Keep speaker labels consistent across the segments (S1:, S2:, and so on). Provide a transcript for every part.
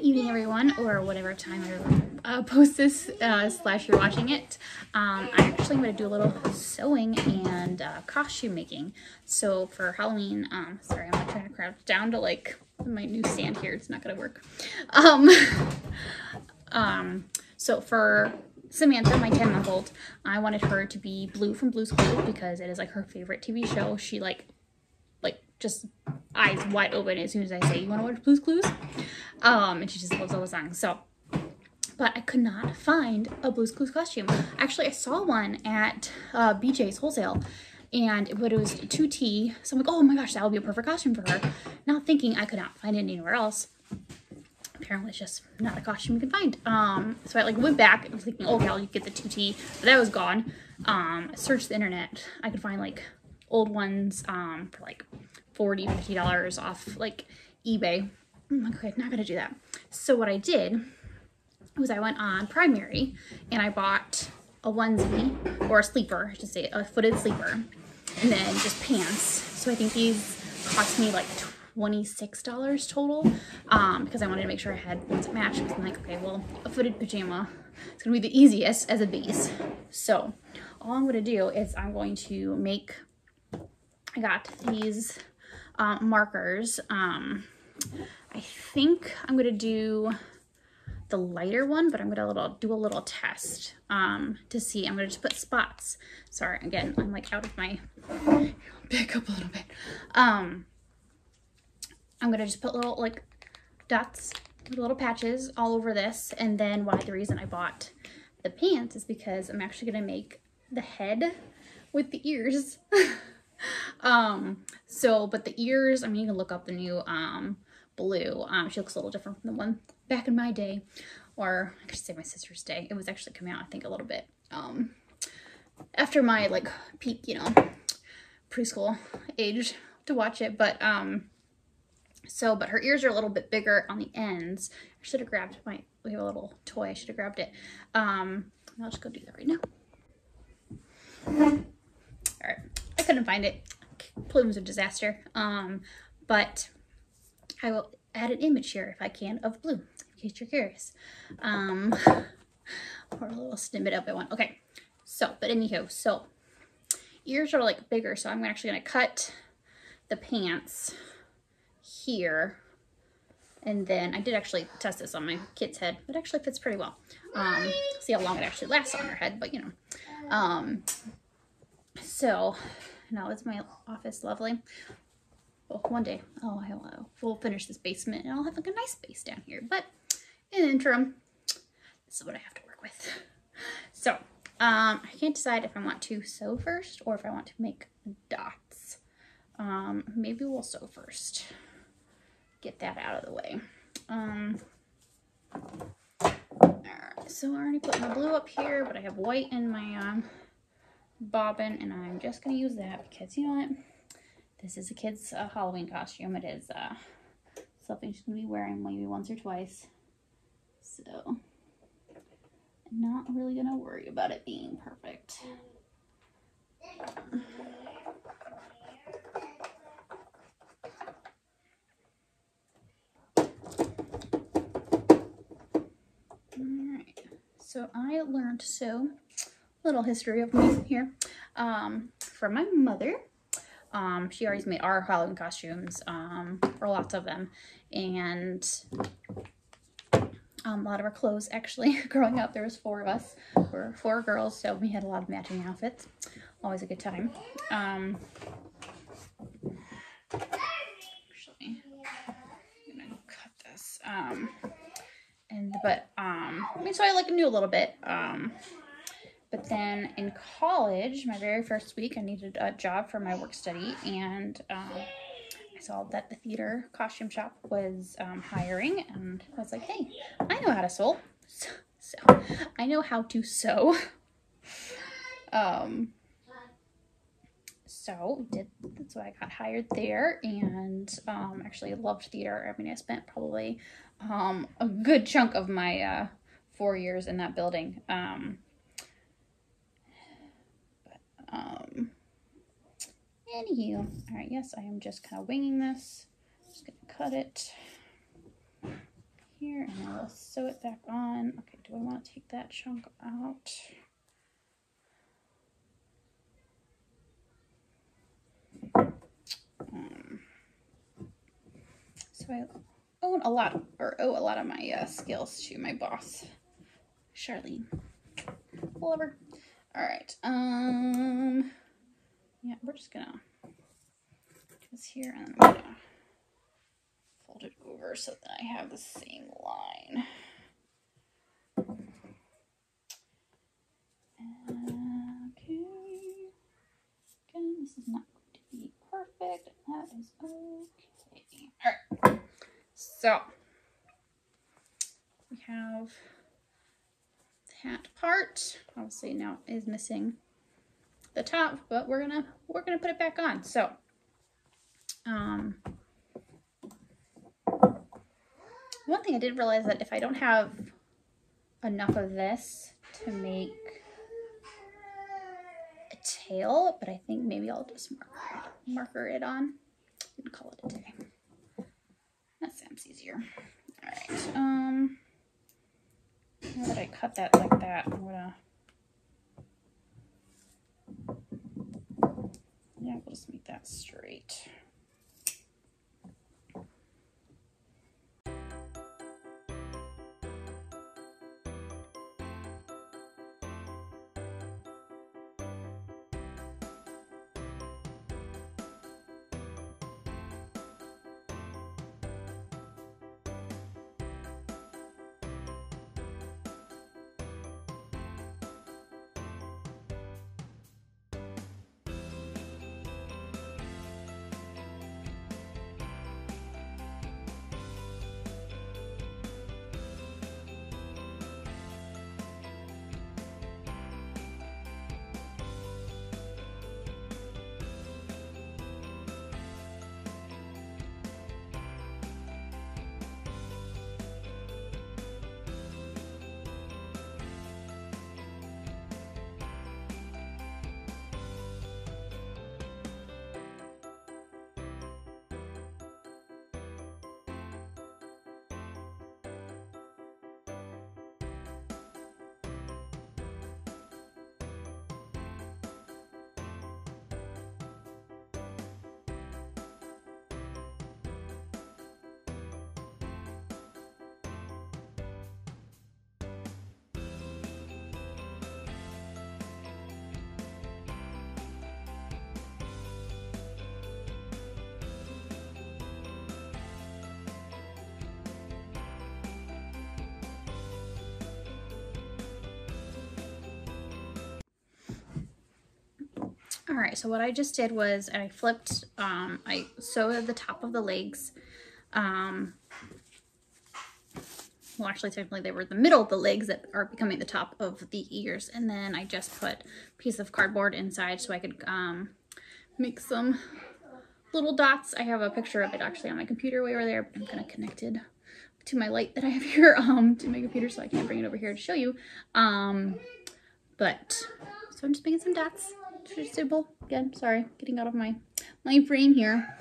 S1: evening, everyone, or whatever time I post this slash you're watching it. I actually am going to do a little sewing and costume making. So for Halloween, sorry, I'm like trying to crouch down to like my new stand here. It's not going to work. So for Samantha, my 10-month-old, I wanted her to be Blue from Blue's Clues because it is like her favorite TV show. She like just eyes wide open as soon as I say, you want to watch Blue's Clues? And she just loves all the songs. So, but I could not find a Blue's Clues costume. Actually, I saw one at BJ's Wholesale, but it was 2T. So I'm like, oh my gosh, that would be a perfect costume for her. Not thinking I could not find it anywhere else. Apparently it's just not a costume you can find. So I like went back and was thinking, okay, I'll get the 2T, but that was gone. I searched the internet. I could find like old ones for like $40, $50 off like eBay. I'm like, okay, not gonna do that. So what I did was I went on Primary and I bought a onesie, or a sleeper, I should say, a footed sleeper, and then just pants. So I think these cost me like $26 total, because I wanted to make sure I had ones that matched. Because I'm like, okay, well, a footed pajama is gonna be the easiest as a base. So all I'm gonna do is I'm going to make, I got these markers. I think I'm gonna do the lighter one, but I'm gonna do a little test to see. I'm gonna just put spots. Sorry, again, I'm like out of my, back up a little bit. I'm gonna just put little like dots, little patches all over this. And then the reason I bought the pants is because I'm actually gonna make the head with the ears. But the ears, I mean, you can look up the new Blue. She looks a little different from the one back in my day, or I should say my sister's day. It was actually coming out, I think, a little bit after my like peak, you know, preschool age to watch it. But but her ears are a little bit bigger on the ends. I should have grabbed we have a little toy. I should have grabbed it. I'll just go do that right now. All right, I couldn't find it. Plume's a disaster. But I will add an image here if I can of Blue, in case you're curious. Or a little snippet of it one. Okay, so, but anywho, so ears are like bigger, so I'm actually gonna cut the pants here. And then I did actually test this on my kid's head. It actually fits pretty well. See how long it actually lasts on her head, but you know. So now it's my office, lovely. Well, one day we'll finish this basement and I'll have like a nice space down here. But in the interim, this is what I have to work with. So I can't decide if I want to sew first or if I want to make dots. Maybe we'll sew first. Get that out of the way. Alright, so I already put my blue up here, but I have white in my bobbin, and I'm just gonna use that because you know what? This is a kid's Halloween costume. It is something she's gonna be wearing maybe once or twice. So I'm not really gonna worry about it being perfect. Alright, so I learned to sew, little history of me here, from my mother. She always made our Halloween costumes, or lots of them, and a lot of our clothes, actually. Growing up, there was 4 of us. We're 4 girls, so we had a lot of matching outfits. Always a good time. Actually, I'm gonna cut this. So I like knew a little bit. But then in college, my very first week, I needed a job for my work study, and I saw that the theater costume shop was hiring, and I was like, hey, I know how to sew. So I know how to sew. So I got hired there, and actually loved theater. I mean, I spent probably a good chunk of my 4 years in that building. Anywho, all right, yes, I am just kind of winging this. Just gonna cut it here, and then we'll sew it back on. Okay, do I want to take that chunk out? So I owe a lot of my skills to my boss, Charlene. Love her. All right. Yeah, we're just gonna do this here, and then I'm gonna fold it over so that I have the same line. Okay. Again, this is not going to be perfect. That is okay. All right. So we have the hat part. Obviously now it is missing the top, but we're gonna put it back on. So one thing I did realize that if I don't have enough of this to make a tail, but I think maybe I'll just marker it on and call it a day. That sounds easier. All right. Now that I cut that like that, I'm gonna, yeah, we'll just make that straight. All right, so what I just did was I flipped, I sewed the top of the legs. Well, actually, technically they were the middle of the legs that are becoming the top of the ears. And then I just put a piece of cardboard inside so I could make some little dots. I have a picture of it actually on my computer way over there, but I'm kind of connected to my light that I have here to my computer, so I can't bring it over here to show you. So I'm just making some dots. Just simple. Again, sorry, getting out of my frame here.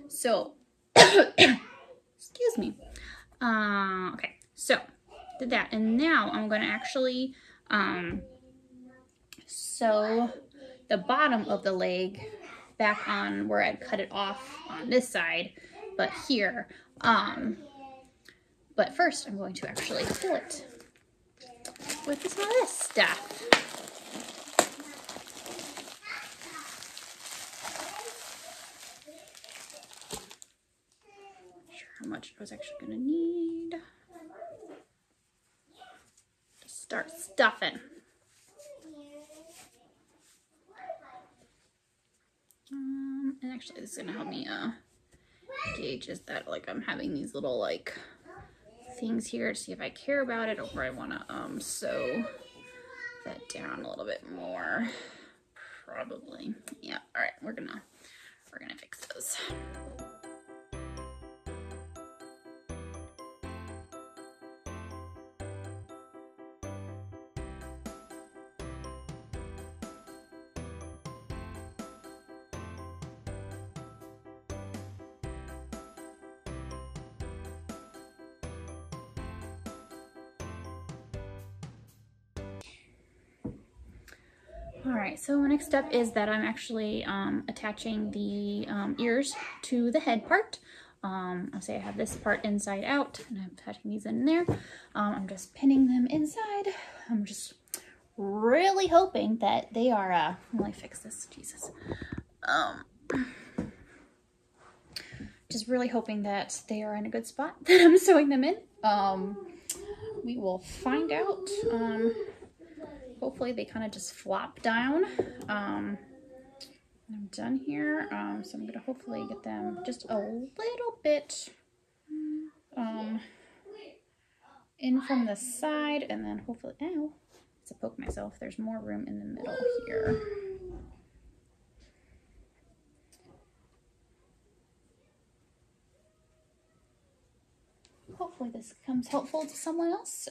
S1: So excuse me. Okay, so did that, and now I'm going to actually sew the bottom of the leg back on where I'd cut it off on this side, but here. But first, I'm going to actually fill it with some of this stuff. Not sure how much I was actually going to need. Just start stuffing. And actually, this is going to help me gauge is that like I'm having these little like things here to see if I care about it or if I want to sew that down a little bit more. Probably. Yeah. All right. We're gonna fix those. All right, so next step is that I'm actually attaching the ears to the head part. I'll say I have this part inside out, and I'm attaching these in there. I'm just pinning them inside. I'm just really hoping that they are, let me fix this, Jesus. Just really hoping that they are in a good spot that I'm sewing them in. We will find out. Hopefully they kind of just flop down. I'm done here. So I'm gonna hopefully get them just a little bit in from the side, and then hopefully, ow, to poke myself, there's more room in the middle here. Hopefully this becomes helpful to someone else.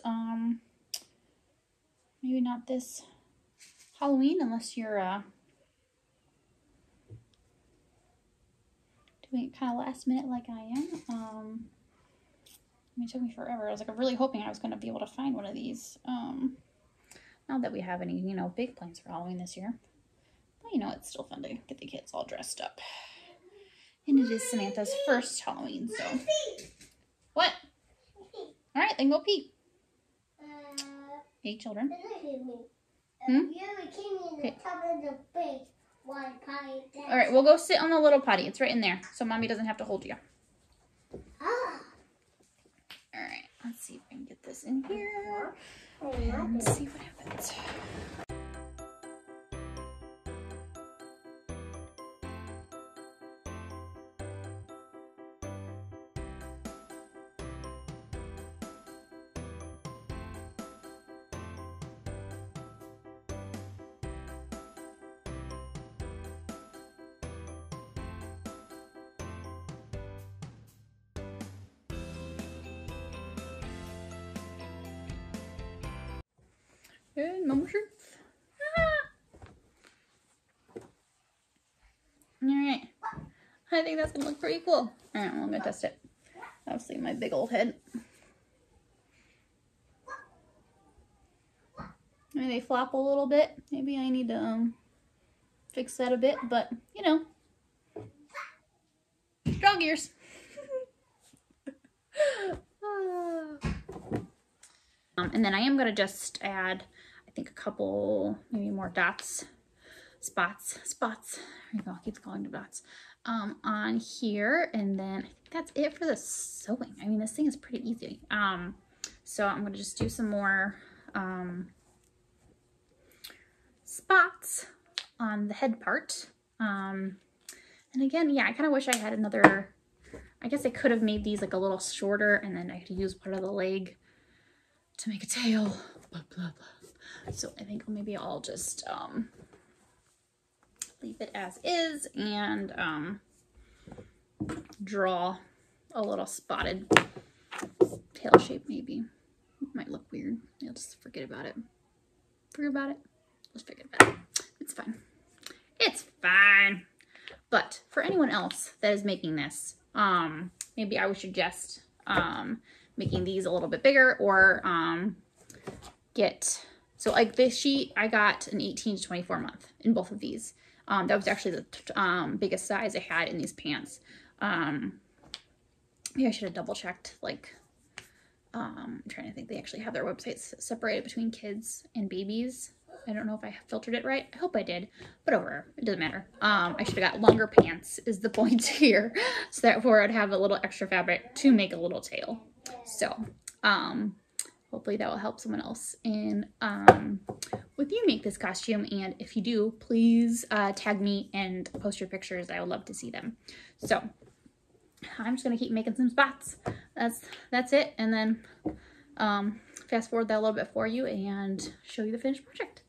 S1: Maybe not this Halloween unless you're doing it kind of last minute like I am. It took me forever. I was like really hoping I was going to be able to find one of these. Not that we have any, you know, big plans for Halloween this year. But, you know, it's still fun to get the kids all dressed up. And it is Samantha's first Halloween, so. What? All right, then go pee. Hey, children. Okay. All right, we'll go sit on the little potty. It's right in there, so Mommy doesn't have to hold you. All right, let's see if I can get this in here and see what happens. Good, no more shirts. Alright. I think that's gonna look pretty cool. Alright, well, I'm gonna test it. Obviously my big old head. Maybe they flop a little bit. Maybe I need to fix that a bit, but you know. Dog ears. And then I am gonna just add, I think, a couple, maybe more dots, spots. There you go, I keep calling them dots. On here, and then I think that's it for the sewing. I mean, this thing is pretty easy. So I'm gonna just do some more spots on the head part. And again, yeah, I kind of wish I had another, I guess I could have made these like a little shorter, and then I could use part of the leg to make a tail, blah, blah, blah. So I think maybe I'll just leave it as is and draw a little spotted tail shape maybe. It might look weird. I'll just forget about it. Forget about it. Just forget about it. It's fine. It's fine. But for anyone else that is making this, maybe I would suggest making these a little bit bigger, or so like this sheet, I got an 18 to 24 month in both of these. That was actually the biggest size I had in these pants. Maybe I should have double checked, like, I'm trying to think, they actually have their websites separated between kids and babies. I don't know if I filtered it right. I hope I did, but whatever, it doesn't matter. I should have got longer pants is the point here, so therefore I'd have a little extra fabric to make a little tail. So hopefully that will help someone else in with you make this costume, and if you do, please tag me and post your pictures. I would love to see them. So I'm just gonna keep making some spots. That's it, and then fast forward that a little bit for you and show you the finished project.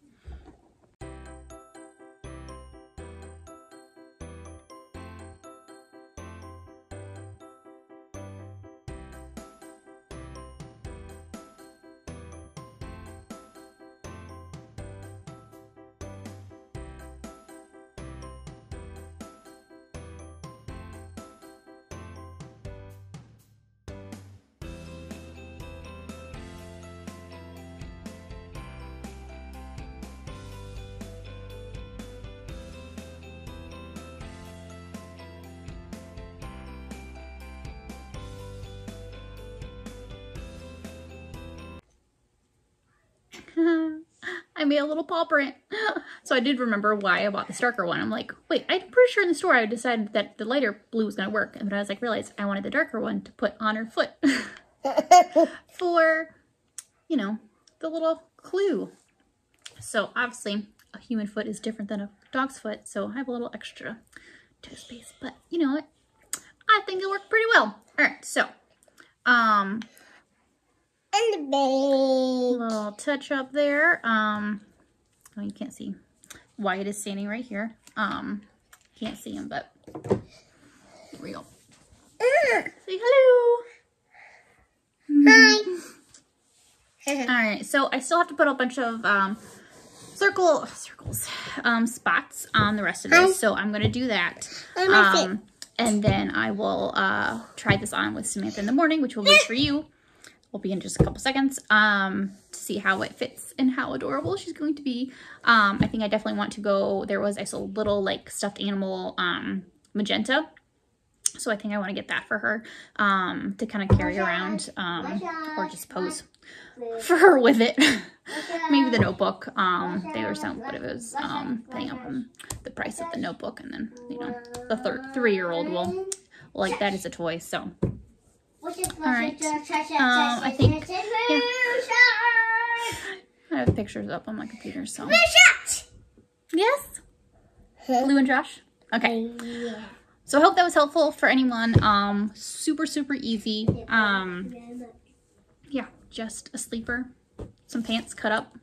S1: I made a little paw print. So I did remember why I bought this darker one. I'm like, wait, I'm pretty sure in the store I decided that the lighter blue was gonna work. And then I was like, realized I wanted the darker one to put on her foot for, you know, the little clue. So obviously a human foot is different than a dog's foot. So I have a little extra toe space, but you know what? I think it worked pretty well. All right, so,
S2: And the bag.
S1: little touch up there. Oh, you can't see. Wyatt is standing right here. Can't see him, but here we go. Say hello.
S2: Hi.
S1: All right, so I still have to put a bunch of spots on the rest of this. So I'm gonna do that. And then I will try this on with Samantha in the morning, which will be for you. We'll be in just a couple seconds to see how it fits and how adorable she's going to be. I think I definitely want to go, I saw a little like stuffed animal magenta. So I think I want to get that for her to kind of carry around or just pose for her with it. Maybe the notebook. They were selling, but it was depending on the price of the notebook, and then you know the 3-year-old will like that as a toy. So all right, I think yeah. I have pictures up on my computer. So yes, Blue and Josh. Okay. So I hope that was helpful for anyone. Super easy. Yeah, just a sleeper, some pants cut up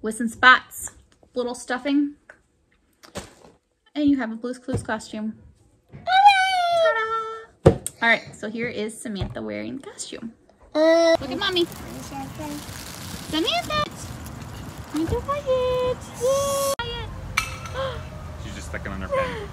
S1: with some spots, little stuffing, and you have a Blue's Clues costume. Ta-da! All right, so here is Samantha wearing the costume. Look at mommy. Samantha! Look at Wyatt. Yay!
S3: She's just sticking on her pen.